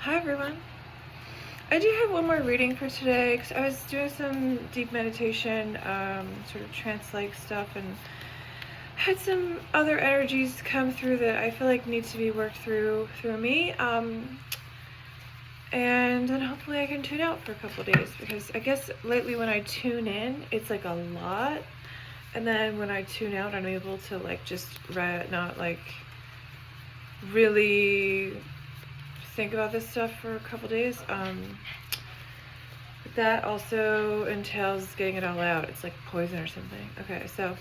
Hi everyone. I do have one more reading for today because I was doing some deep meditation, sort of trance-like stuff, and had some other energies come through that I feel like need to be worked through me. And then hopefully I can tune out for a couple days, because I guess lately when I tune in, it's like a lot, and then when I tune out, I'm able to like just not like really think about this stuff for a couple days. But that also entails getting it all out. It's like poison or something. Okay, so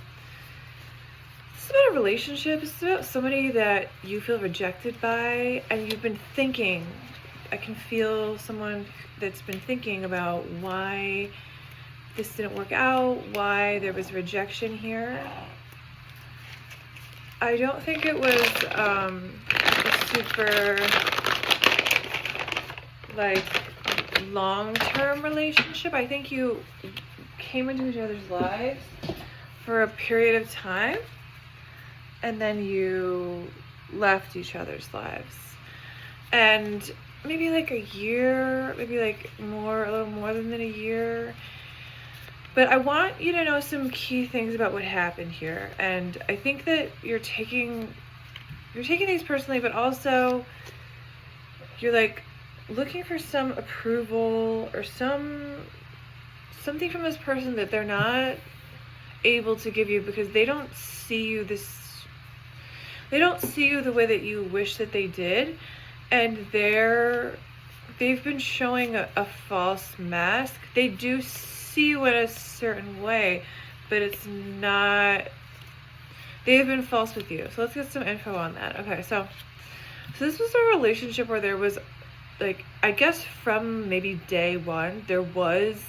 it's about a relationship. It's about somebody that you feel rejected by, and you've been thinking. I can feel someone that's been thinking about why this didn't work out, why there was rejection here. I don't think it was a super like long-term relationship. I think you came into each other's lives for a period of time, and then you left each other's lives, and maybe like a year, maybe like a little more than a year. But I want you to know some key things about what happened here, and I think that you're taking these personally, but also you're like looking for some approval or something from this person that they're not able to give you, because they don't see you the way that you wish that they did, and they've been showing a false mask. They do see you in a certain way, but it's not, they've been false with you. So let's get some info on that. Okay, so this was a relationship where there was, like, I guess from maybe day one, there was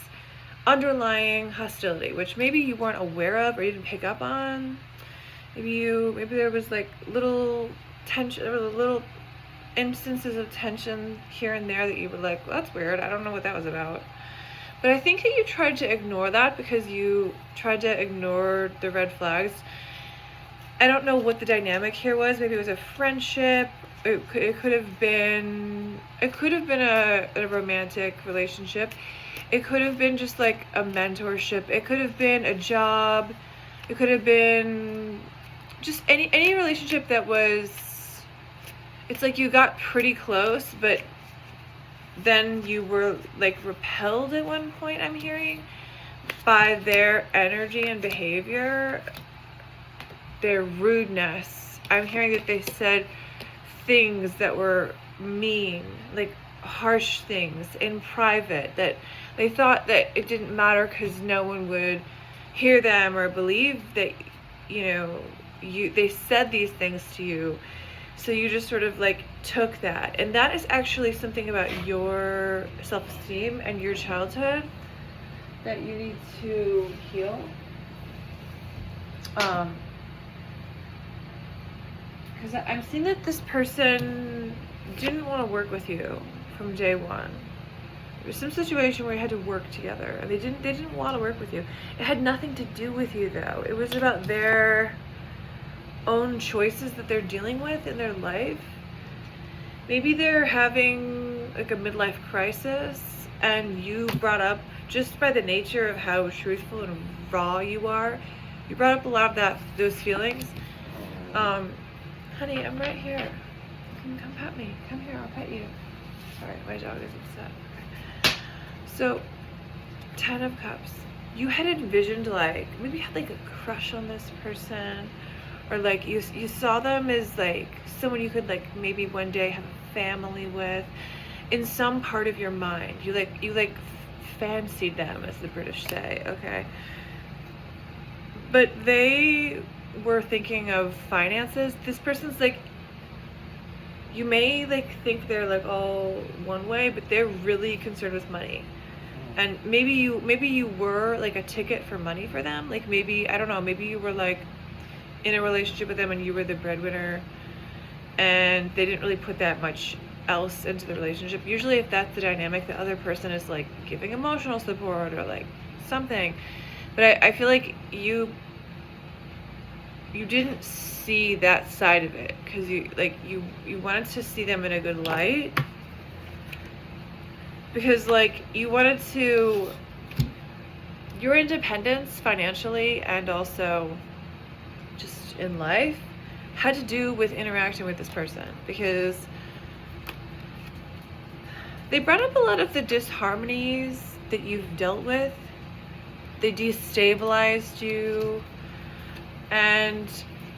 underlying hostility, which maybe you weren't aware of or you didn't pick up on. Maybe there was like little tension, or little instances of tension here and there that you were like, well, that's weird, I don't know what that was about. But I think that you tried to ignore that because you tried to ignore the red flags. I don't know what the dynamic here was. Maybe it was a friendship. It could have been a romantic relationship. It could have been just like a mentorship. It could have been a job. It could have been just any relationship that was, it's like you got pretty close, but then you were like repelled at one point, I'm hearing, by their energy and behavior, their rudeness. I'm hearing that they said things that were mean, like harsh things in private, that they thought that it didn't matter because no one would hear them or believe that, they said these things to you. So you just sort of like took that, and that is actually something about your self-esteem and your childhood that you need to heal. Because I'm seeing that this person didn't want to work with you from day one. There was some situation where you had to work together, and they didn't want to work with you. It had nothing to do with you, though. It was about their own choices that they're dealing with in their life. Maybe they're having like a midlife crisis, and you brought up, just by the nature of how truthful and raw you are, you brought up a lot of those feelings. Honey, I'm right here. Come pet me. Come here, I'll pet you. Sorry, my dog is upset. Okay. So, 10 of Cups. You had envisioned, like, maybe you had like a crush on this person, or like you saw them as like someone you could like maybe one day have a family with, in some part of your mind. You fancied them, as the British say, okay? But they were thinking of finances. This person's like, you may like think they're like all one way, but they're really concerned with money. And maybe you were like a ticket for money for them. Like, maybe, I don't know, maybe you were like in a relationship with them and you were the breadwinner, and they didn't really put that much else into the relationship. Usually if that's the dynamic, the other person is like giving emotional support or like something. But I feel like you didn't see that side of it, because you wanted to see them in a good light, because like your independence financially and also just in life had to do with interacting with this person, because they brought up a lot of the disharmonies that you've dealt with. They destabilized you, and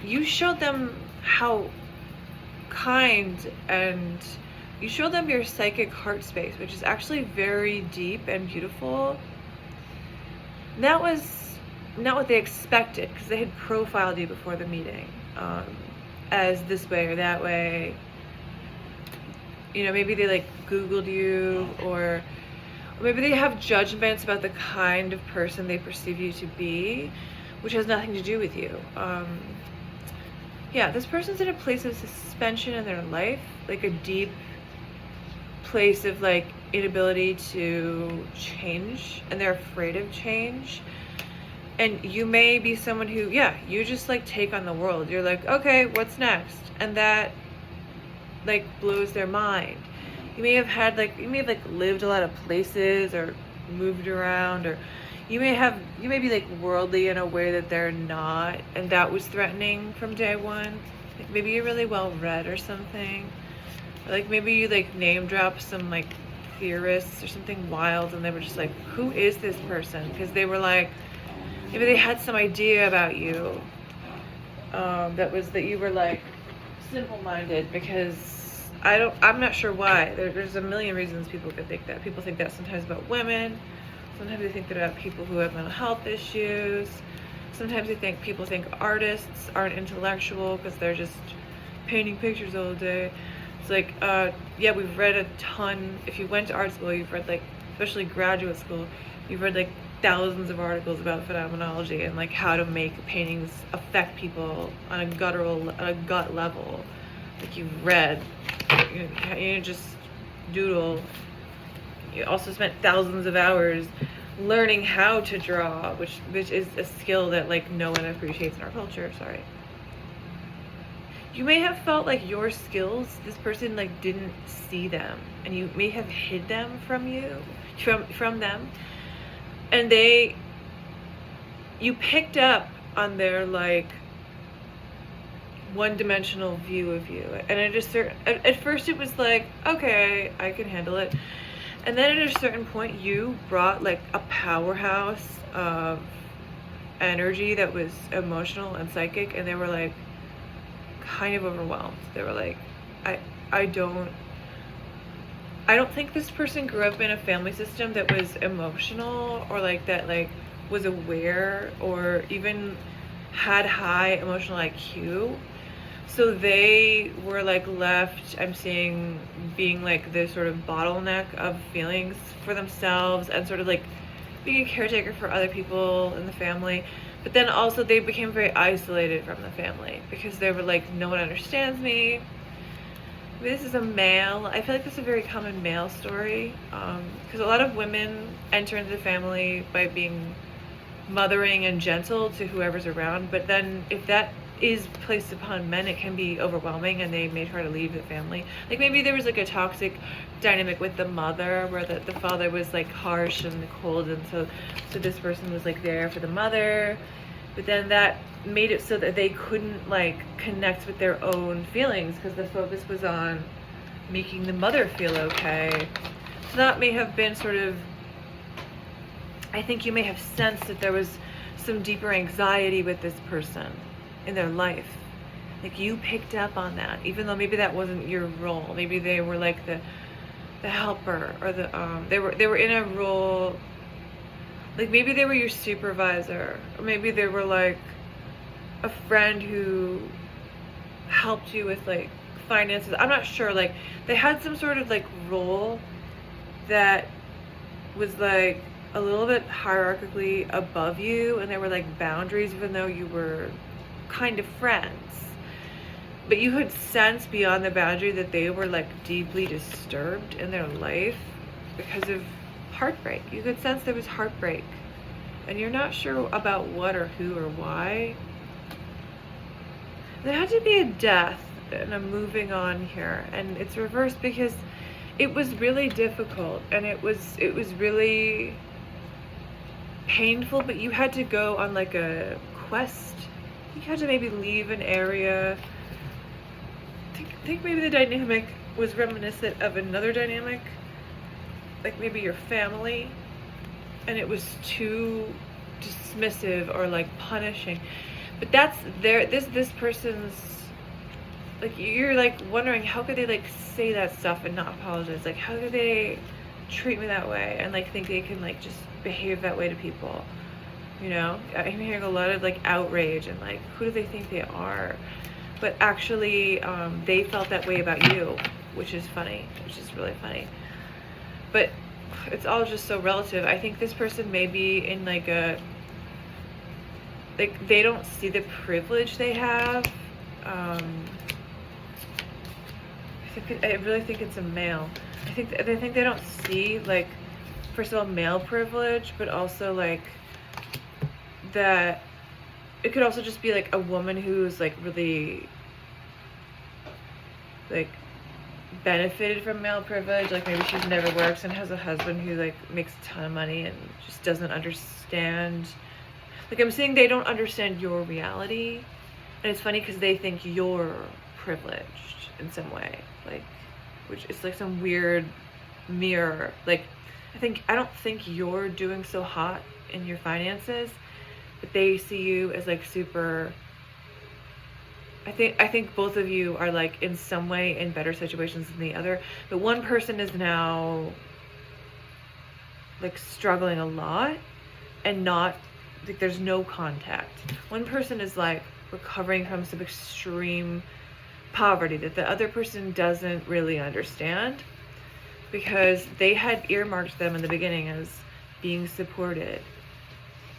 you showed them how kind, and you showed them your psychic heart space, which is actually very deep and beautiful. And that was not what they expected, because they had profiled you before the meeting as this way or that way. You know, maybe they like Googled you, or maybe they have judgments about the kind of person they perceive you to be, which has nothing to do with you. Yeah, this person's in a place of suspension in their life, like a deep place of like inability to change, and they're afraid of change. And you may be someone who, yeah, you just like take on the world. You're like, okay, what's next? And that like blows their mind. You may have lived a lot of places or moved around, or you may be like worldly in a way that they're not, and that was threatening from day one. Like maybe you're really well read or something. Or like maybe you like name drop some like theorists or something wild, and they were just like, who is this person? Because they were like, maybe they had some idea about you that you were like simple-minded, because I'm not sure why. There's a million reasons people could think that. People think that sometimes about women. Sometimes they think that about people who have mental health issues. Sometimes people think artists aren't intellectual because they're just painting pictures all day. It's like, yeah, we've read a ton. If you went to art school, you've read like, especially graduate school, you've read like thousands of articles about phenomenology and like how to make paintings affect people on a gut level. Like you've read, you just doodle. You also spent thousands of hours learning how to draw, which is a skill that like no one appreciates in our culture. Sorry. You may have felt like your skills, this person like didn't see them, and you may have hid them from them, and you picked up on their like one-dimensional view of you, and at first it was like, okay, I can handle it, and then at a certain point you brought like a powerhouse of energy that was emotional and psychic, and they were like kind of overwhelmed. They were like, I don't think this person grew up in a family system that was emotional, or like that like was aware, or even had high emotional IQ. So they were like left, I'm seeing, being like the sort of bottleneck of feelings for themselves, and sort of like being a caretaker for other people in the family. But then also they became very isolated from the family, because they were like, no one understands me. This is a male. I feel like this is a very common male story, because a lot of women enter into the family by being mothering and gentle to whoever's around, but then if that is placed upon men, it can be overwhelming, and they may try to leave the family. Like maybe there was like a toxic dynamic with the mother, where the father was like harsh and cold, and so this person was like there for the mother, but then that made it so that they couldn't like connect with their own feelings, because the focus was on making the mother feel okay. So that may have been sort of, I think you may have sensed that there was some deeper anxiety with this person in their life. Like you picked up on that, even though maybe that wasn't your role. Maybe they were like the helper, or they were in a role, like maybe they were your supervisor, or maybe they were like a friend who helped you with like finances. I'm not sure. Like they had some sort of like role that was like a little bit hierarchically above you, and there were like boundaries, even though you were kind of friends. But you could sense beyond the boundary that they were like deeply disturbed in their life because of heartbreak. You could sense there was heartbreak, and you're not sure about what or who or why. There had to be a death and a moving on here, and it's reversed because it was really difficult, and it was really painful, but you had to go on like a quest. You had to maybe leave an area. I think maybe the dynamic was reminiscent of another dynamic, like maybe your family, and it was too dismissive or like punishing. But that's this person's, like, you're like wondering how could they like say that stuff and not apologize, like how could they treat me that way and like think they can like just behave that way to people, you know? I'm hearing a lot of like outrage and like who do they think they are, but actually they felt that way about you, which is funny, which is really funny. But it's all just so relative. I think this person may be in like a, like they don't see the privilege they have. I really think it's a male. I think they don't see, like, first of all, male privilege, but also like that it could also just be like a woman who's like really like benefited from male privilege, like maybe she's never works and has a husband who like makes a ton of money and just doesn't understand. Like, I'm saying they don't understand your reality, and it's funny because they think you're privileged in some way, like, which is like some weird mirror. Like, I don't think you're doing so hot in your finances, but they see you as like super. I think both of you are like in some way in better situations than the other, but one person is now like struggling a lot and not like there's no contact. One person is like recovering from some extreme poverty that the other person doesn't really understand, because they had earmarked them in the beginning as being supported,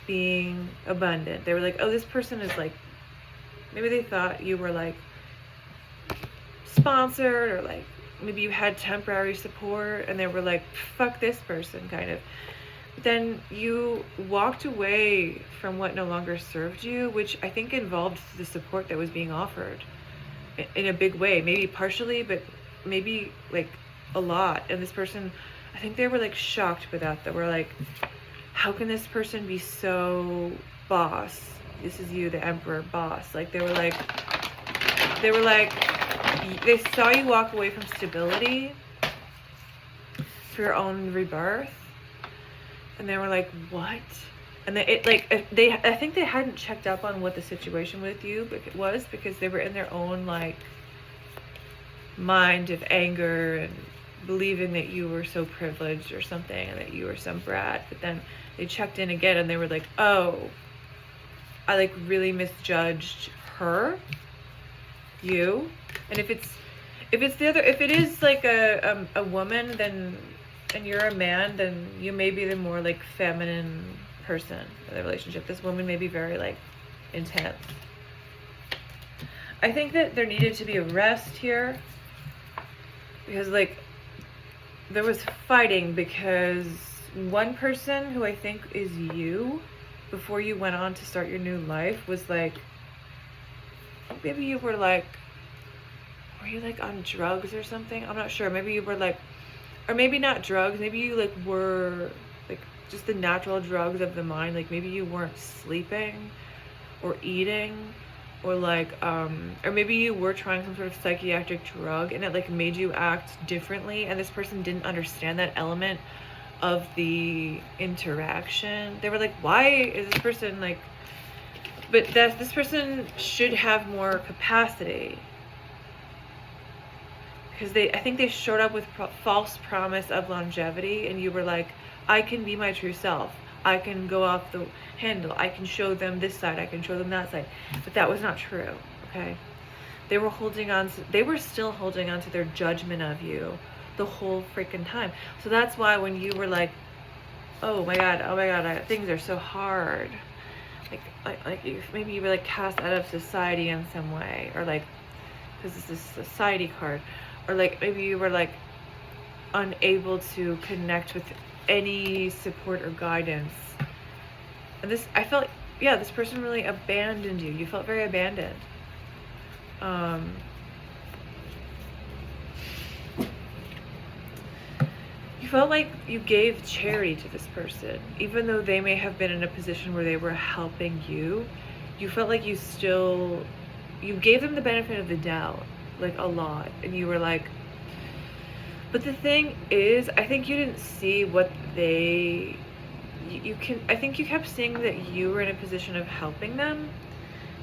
being abundant. They were like, oh, this person is like, maybe they thought you were like sponsored, or like maybe you had temporary support, and they were like, fuck this person, kind of. But then you walked away from what no longer served you, which I think involved the support that was being offered in a big way, maybe partially, but maybe like a lot. And this person, I think they were like shocked by that were like, how can this person be so boss? This is you, the emperor boss. Like they saw you walk away from stability for your own rebirth, and they were like, what? And I think they hadn't checked up on what the situation with you was, because they were in their own like mind of anger and believing that you were so privileged or something, and that you were some brat. But then they checked in again and they were like, oh, I like really misjudged you. And if it is like a woman, then, and you're a man, then you may be the more like feminine person in the relationship. This woman may be very like intense. I think that there needed to be a rest here, because like there was fighting, because one person who I think is you, before you went on to start your new life, was like, maybe you were like, were you like on drugs or something? I'm not sure. Maybe you were like, or maybe not drugs, maybe you like were like just the natural drugs of the mind. Like maybe you weren't sleeping or eating, or like or maybe you were trying some sort of psychiatric drug and it like made you act differently, and this person didn't understand that element of the interaction. They were like, why is this person like, but this person should have more capacity, because I think they showed up with false promise of longevity, and you were like, I can be my true self, I can go off the handle, I can show them this side, I can show them that side. But that was not true. Okay, they were still holding on to their judgment of you the whole freaking time. So that's why when you were like, oh my god, things are so hard, like maybe you were like cast out of society in some way, or like, because it's this society card, or like maybe you were like unable to connect with any support or guidance. And I felt, yeah, this person really abandoned you. You felt very abandoned. you felt like you gave charity to this person, even though they may have been in a position where they were helping you. You felt like you gave them the benefit of the doubt, like a lot, and you were like, but the thing is, I think you didn't see what I think you kept seeing that you were in a position of helping them.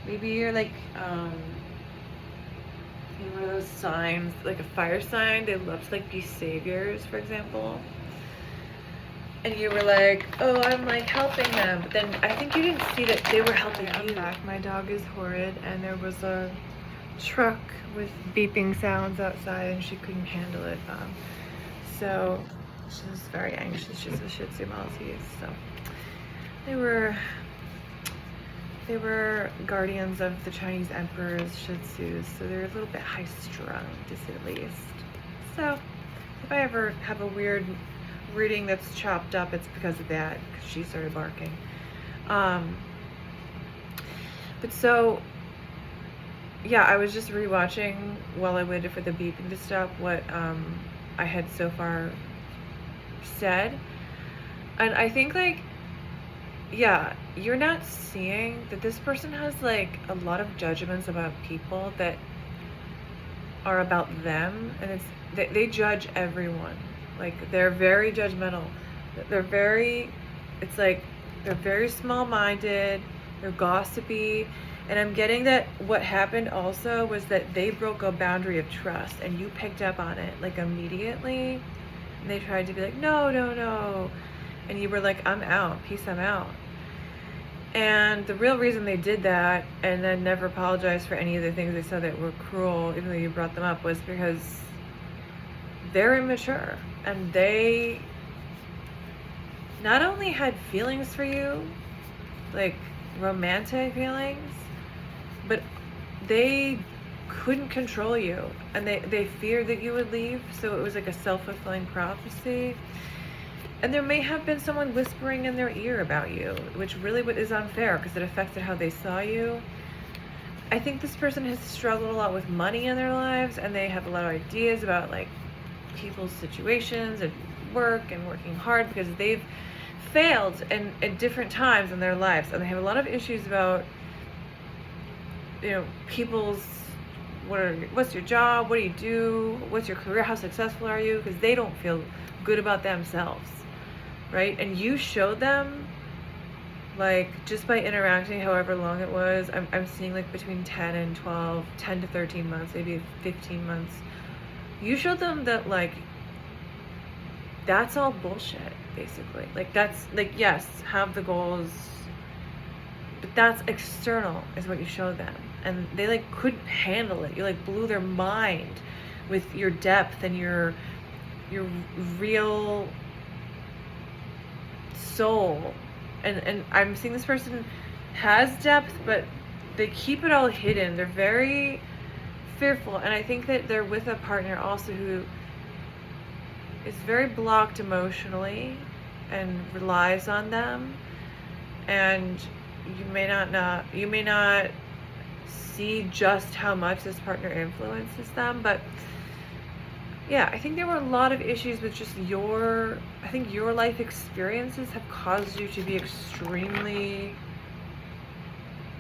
Maybe you're like, one of those signs, like a fire sign, they love to like be saviors, for example. And you were like, oh, I'm like helping them. But then I think you didn't see that they were helping you. I'm back. My dog is horrid, and there was a truck with beeping sounds outside, and she couldn't handle it. So she was very anxious. She's a Shih Tzu Maltese. So they were guardians of the Chinese Emperor's Shih Tzus, so they're a little bit high-strung, to say the least. So if I ever have a weird reading that's chopped up, it's because of that, because she started barking. But so, yeah, I was just rewatching while I waited for the beeping to stop what I had so far said. And I think, like, yeah, you're not seeing that this person has like a lot of judgments about people that are about them, and they judge everyone. Like, they're very judgmental. It's like they're very small-minded, they're gossipy, and I'm getting that what happened also was that they broke a boundary of trust, and you picked up on it like immediately, and they tried to be like, no, no, no, and you were like, I'm out, peace, I'm out. And the real reason they did that and then never apologized for any of the things they said that were cruel, even though you brought them up, was because they're immature, and they not only had feelings for you, like romantic feelings, but they couldn't control you, and they feared that you would leave, so it was like a self-fulfilling prophecy. And there may have been someone whispering in their ear about you, which really is unfair because it affected how they saw you. I think this person has struggled a lot with money in their lives, and they have a lot of ideas about like people's situations and work and working hard because they've failed at different times in their lives, and they have a lot of issues about, you know, people's what's your job, what do you do, what's your career, how successful are you, because they don't feel good about themselves. Right? And you showed them, like, just by interacting however long it was, I'm seeing like between 10 and 12, 10 to 13 months, maybe 15 months. You showed them that, like, that's all bullshit, basically. Like, that's, like, yes, have the goals, but that's external is what you showed them. And they, like, couldn't handle it. You, like, blew their mind with your depth and your real soul, and I'm seeing this person has depth, but they keep it all hidden. They're very fearful, and I think that they're with a partner also who is very blocked emotionally and relies on them, and you may not see just how much this partner influences them, but yeah, I think there were a lot of issues with just I think your life experiences have caused you to be extremely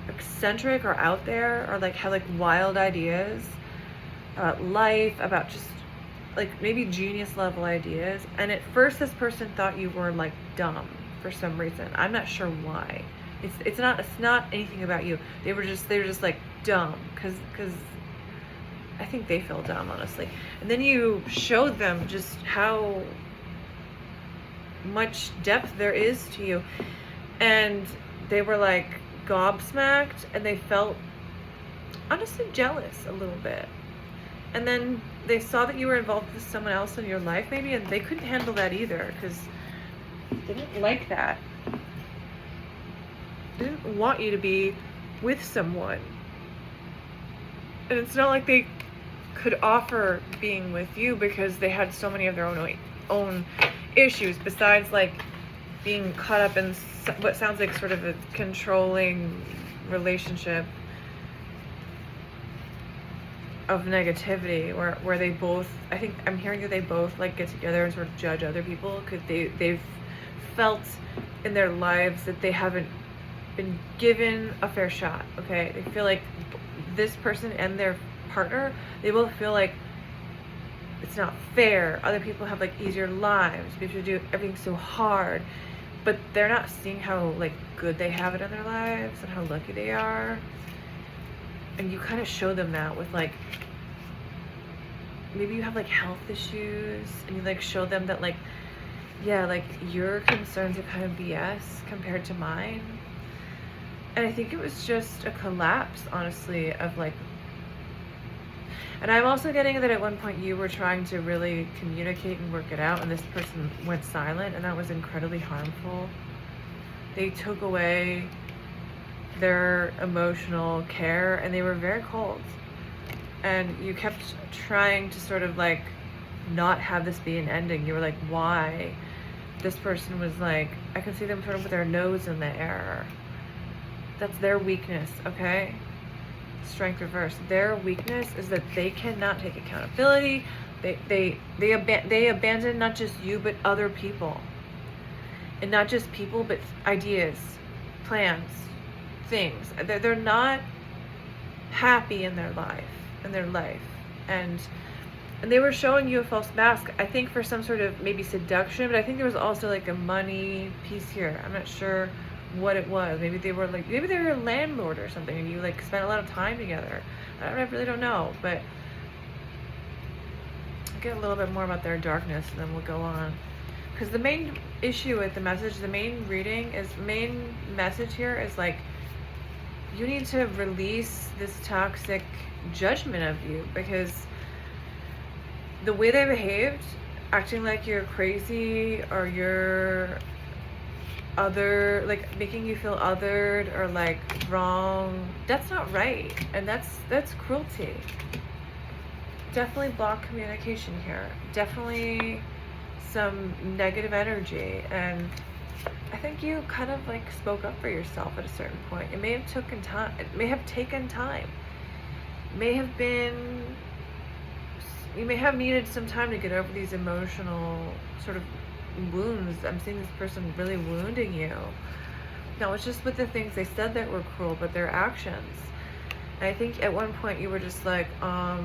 eccentric or out there, or like have like wild ideas about life, about just like maybe genius level ideas. And at first this person thought you were like dumb for some reason. I'm not sure why. It's not anything about you. They were just like dumb because I think they feel dumb, honestly. And then you showed them just how much depth there is to you, and they were like gobsmacked, and they felt honestly jealous a little bit. And then they saw that you were involved with someone else in your life maybe, and they couldn't handle that either because they didn't like that. They didn't want you to be with someone, and it's not like they could offer being with you because they had so many of their own issues besides like being caught up in what sounds like sort of a controlling relationship. of negativity where they both, I think I'm hearing that they both like get together and sort of judge other people because they've felt in their lives that they haven't been given a fair shot. Okay, they feel like this person and their partner, they both feel like it's not fair. Other people have like easier lives. We have to do everything so hard, but they're not seeing how like good they have it in their lives and how lucky they are. And you kind of show them that with like, maybe you have like health issues and you like show them that like, yeah, like your concerns are kind of BS compared to mine. And I think it was just a collapse, honestly, of like, and I'm also getting that at one point you were trying to really communicate and work it out, and this person went silent, and that was incredibly harmful. They took away their emotional care, and they were very cold. And you kept trying to sort of like not have this be an ending. You were like, why? This person was like, I could see them sort of with their nose in the air. That's their weakness, okay? Strength reverse. Their weakness is that they cannot take accountability. They abandon not just you but other people, and not just people but ideas, plans, things. They're not happy in their life, and they were showing you a false mask. I think for some sort of maybe seduction, but I think there was also like a money piece here. I'm not sure what it was. Maybe they were a landlord or something, and you like spent a lot of time together. I really don't know, but I'll get a little bit more about their darkness, and then we'll go on. Because the main issue with the message, the main message here is like, you need to release this toxic judgment of you, because the way they behaved, acting like you're crazy or you're other, like making you feel othered or like wrong, that's not right, and that's cruelty. Definitely block communication here, definitely some negative energy. And I think you kind of like spoke up for yourself at a certain point. It may have taken time, you may have needed some time to get over these emotional sort of wounds. I'm seeing this person really wounding you. No, it's just with the things they said that were cruel, but their actions. And I think at one point you were just like, I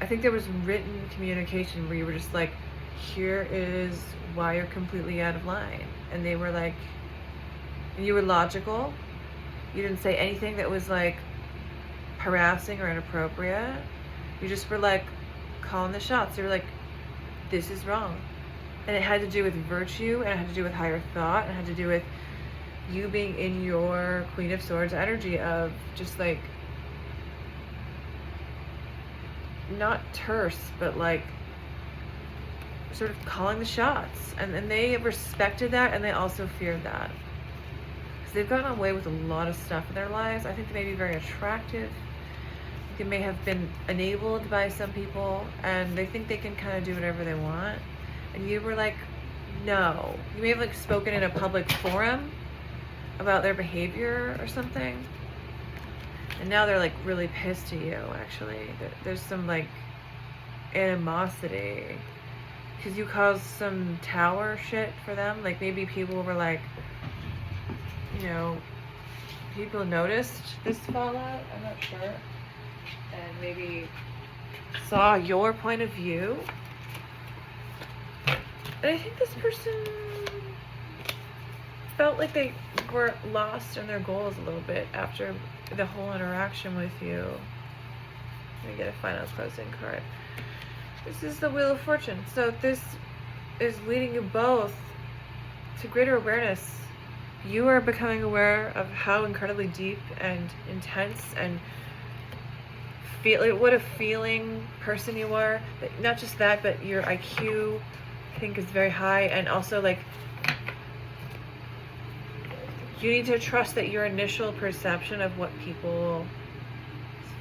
think there was written communication where you were just like, here is why you're completely out of line. And they were like, and you were logical. You didn't say anything that was like harassing or inappropriate. You just were like calling the shots. You were like, this is wrong. And it had to do with virtue, and it had to do with higher thought, and it had to do with you being in your Queen of Swords energy of just like, not terse, but like sort of calling the shots. And they respected that, and they also feared that. Because they've gotten away with a lot of stuff in their lives. I think they may be very attractive. They may have been enabled by some people, and they think they can kind of do whatever they want. And you were like, no. You may have like spoken in a public forum about their behavior or something. And now they're like really pissed at you, actually. There's some like animosity. Because you caused some tower shit for them. Like maybe people were like, you know, people noticed this fallout. I'm not sure. And maybe saw your point of view. And I think this person felt like they were lost in their goals a little bit after the whole interaction with you. Let me get a final closing card. This is the Wheel of Fortune. So this is leading you both to greater awareness. You are becoming aware of how incredibly deep and intense and what a feeling person you are. But not just that, but your IQ, I think, is very high. And also like, you need to trust that your initial perception of what people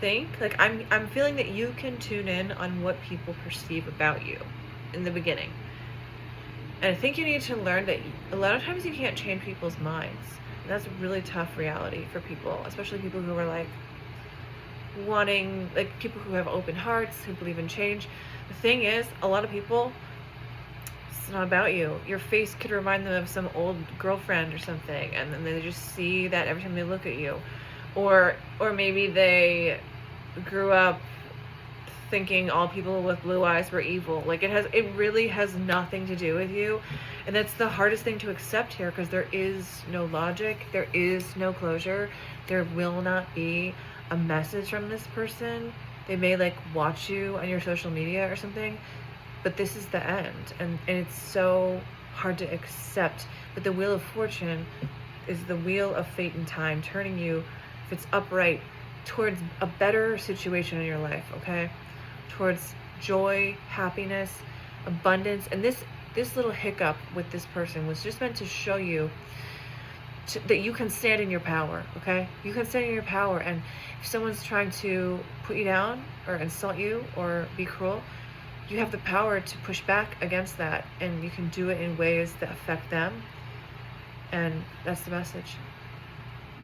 think, like I'm feeling that you can tune in on what people perceive about you in the beginning. And I think you need to learn that a lot of times you can't change people's minds. And that's a really tough reality for people, especially people who are like wanting, like, people who have open hearts, who believe in change. The thing is, a lot of people, it's not about you. Your face could remind them of some old girlfriend or something, and then they just see that every time they look at you. Or maybe they grew up thinking all people with blue eyes were evil. Like, it really has nothing to do with you. And that's the hardest thing to accept here, because there is no logic, there is no closure, there will not be a message from this person. They may, like, watch you on your social media or something, but this is the end. And it's so hard to accept. But the Wheel of Fortune is the wheel of fate and time, turning you, if it's upright, towards a better situation in your life, okay? Towards joy, happiness, abundance. And this little hiccup with this person was just meant to show you that you can stand in your power, okay? You can stand in your power, and if someone's trying to put you down or insult you or be cruel, you have the power to push back against that, and you can do it in ways that affect them. And that's the message.